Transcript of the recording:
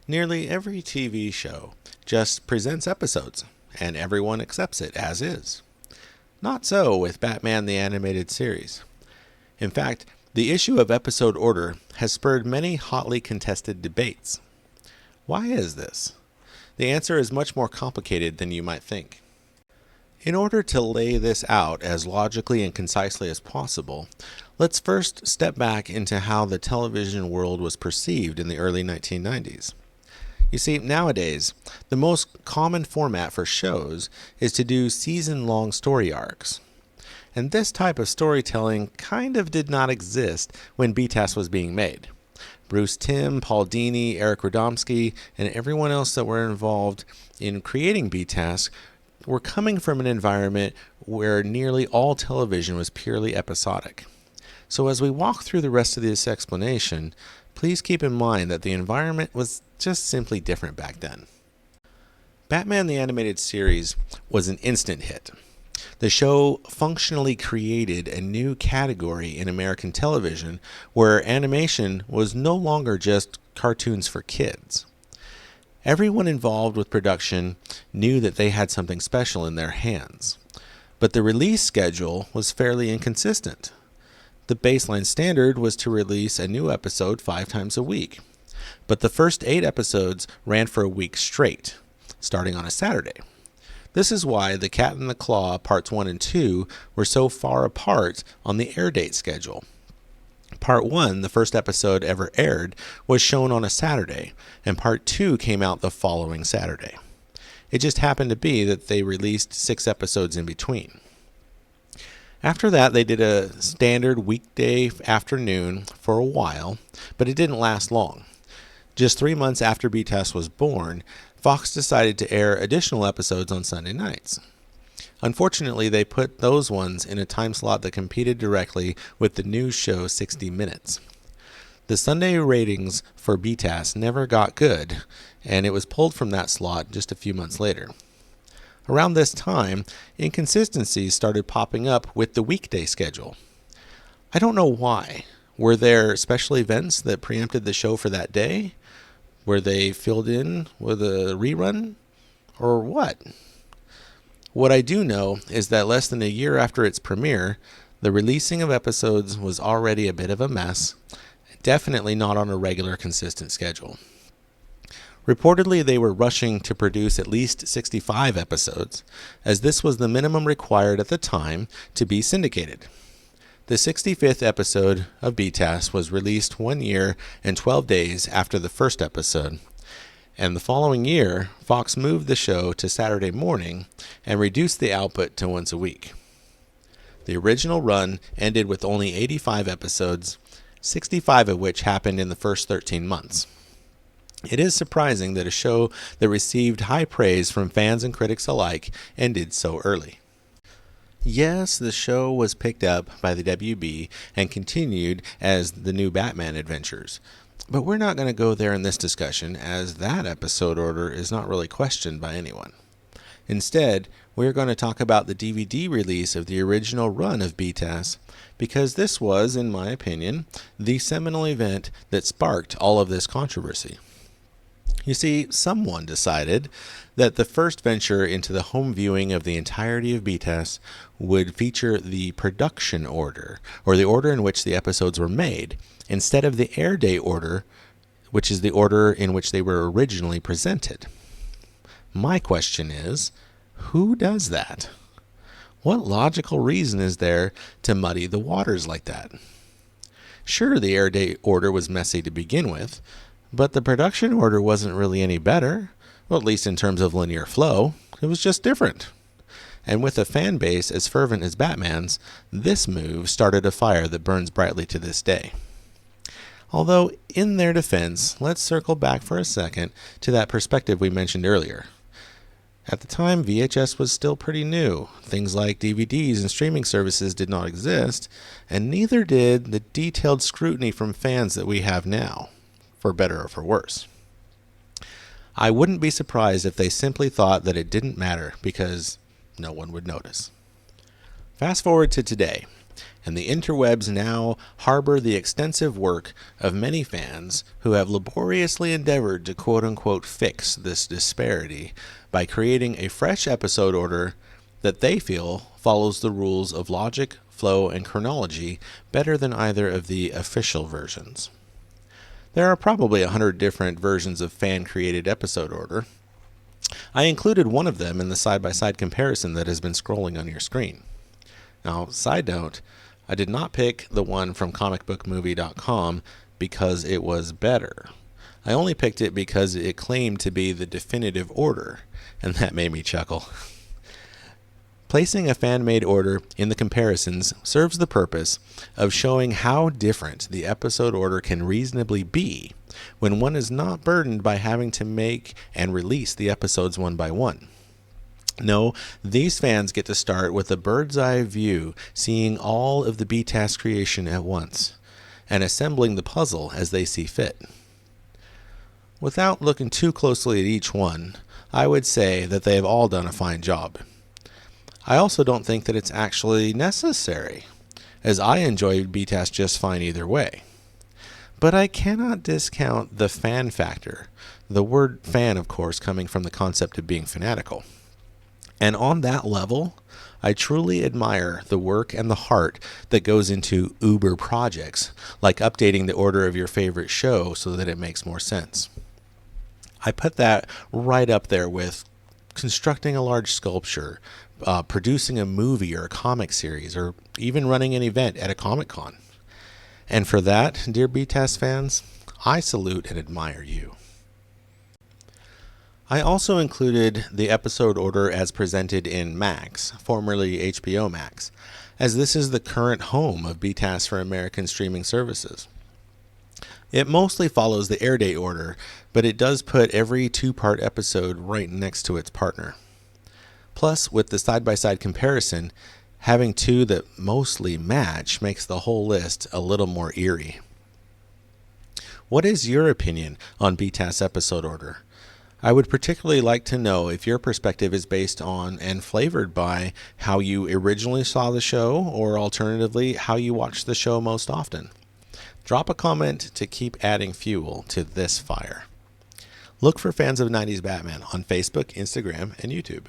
Nearly every TV show just presents episodes, and everyone accepts it as is. Not so with Batman the Animated Series. In fact, the issue of episode order has spurred many hotly contested debates. Why is this? The answer is much more complicated than you might think. In order to lay this out as logically and concisely as possible, let's first step back into how the television world was perceived in the early 1990s. You see, nowadays, the most common format for shows is to do season-long story arcs. And this type of storytelling kind of did not exist when BTAS was being made. Bruce Timm, Paul Dini, Eric Radomski, and everyone else that were involved in creating BTAS were coming from an environment where nearly all television was purely episodic. So as we walk through the rest of this explanation, please keep in mind that the environment was just simply different back then. Batman the Animated Series was an instant hit. The show functionally created a new category in American television where animation was no longer just cartoons for kids. Everyone involved with production knew that they had something special in their hands, but the release schedule was fairly inconsistent. The baseline standard was to release a new episode 5 times a week, but the first 8 episodes ran for a week straight, starting on a Saturday. This is why The Cat and the Claw Parts 1 and 2 were so far apart on the air date schedule. Part 1, the first episode ever aired, was shown on a Saturday, and Part 2 came out the following Saturday. It just happened to be that they released 6 episodes in between. After that, they did a standard weekday afternoon for a while, but it didn't last long. Just 3 months after BTAS was born, Fox decided to air additional episodes on Sunday nights. Unfortunately, they put those ones in a time slot that competed directly with the news show 60 Minutes. The Sunday ratings for BTAS never got good, and it was pulled from that slot just a few months later. Around this time, inconsistencies started popping up with the weekday schedule. I don't know why. Were there special events that preempted the show for that day? Were they filled in with a rerun? Or what? What I do know is that less than a year after its premiere, the releasing of episodes was already a bit of a mess, definitely not on a regular, consistent schedule. Reportedly, they were rushing to produce at least 65 episodes, as this was the minimum required at the time to be syndicated. The 65th episode of BTAS was released 1 year and 12 days after the first episode, and the following year, Fox moved the show to Saturday morning and reduced the output to once a week. The original run ended with only 85 episodes, 65 of which happened in the first 13 months. It is surprising that a show that received high praise from fans and critics alike ended so early. Yes, the show was picked up by the WB and continued as the new Batman adventures. But we're not going to go there in this discussion, as that episode order is not really questioned by anyone. Instead, we're going to talk about the DVD release of the original run of BTAS, because this was, in my opinion, the seminal event that sparked all of this controversy. You see, someone decided that the first venture into the home viewing of the entirety of BTAS would feature the production order, or the order in which the episodes were made, instead of the air date order, which is the order in which they were originally presented. My question is, who does that? What logical reason is there to muddy the waters like that? Sure, the air date order was messy to begin with, but the production order wasn't really any better, well, at least in terms of linear flow. It was just different. And with a fan base as fervent as Batman's, this move started a fire that burns brightly to this day. Although, in their defense, let's circle back for a second to that perspective we mentioned earlier. At the time, VHS was still pretty new. Things like DVDs and streaming services did not exist, and neither did the detailed scrutiny from fans that we have now, for better or for worse. I wouldn't be surprised if they simply thought that it didn't matter because no one would notice. Fast forward to today, and the interwebs now harbor the extensive work of many fans who have laboriously endeavored to quote-unquote fix this disparity by creating a fresh episode order that they feel follows the rules of logic, flow, and chronology better than either of the official versions. There are probably 100 different versions of fan-created episode order. I included one of them in the side-by-side comparison that has been scrolling on your screen. Now, side note, I did not pick the one from comicbookmovie.com because it was better. I only picked it because it claimed to be the definitive order, and that made me chuckle. Placing a fan-made order in the comparisons serves the purpose of showing how different the episode order can reasonably be when one is not burdened by having to make and release the episodes one by one. No, these fans get to start with a bird's eye view, seeing all of the BTAS creation at once, and assembling the puzzle as they see fit. Without looking too closely at each one, I would say that they have all done a fine job. I also don't think that it's actually necessary, as I enjoy BTAS just fine either way. But I cannot discount the fan factor, the word fan, of course, coming from the concept of being fanatical. And on that level, I truly admire the work and the heart that goes into uber projects, like updating the order of your favorite show so that it makes more sense. I put that right up there with constructing a large sculpture, producing a movie or a comic series, or even running an event at a Comic-Con. And for that, dear BTAS fans, I salute and admire you. I also included the episode order as presented in Max, formerly HBO Max, as this is the current home of BTAS for American streaming services. It mostly follows the air date order, but it does put every two-part episode right next to its partner. Plus, with the side-by-side comparison, having two that mostly match makes the whole list a little more eerie. What is your opinion on BTAS episode order? I would particularly like to know if your perspective is based on and flavored by how you originally saw the show, or alternatively, how you watch the show most often. Drop a comment to keep adding fuel to this fire. Look for Fans of 90s Batman on Facebook, Instagram, and YouTube.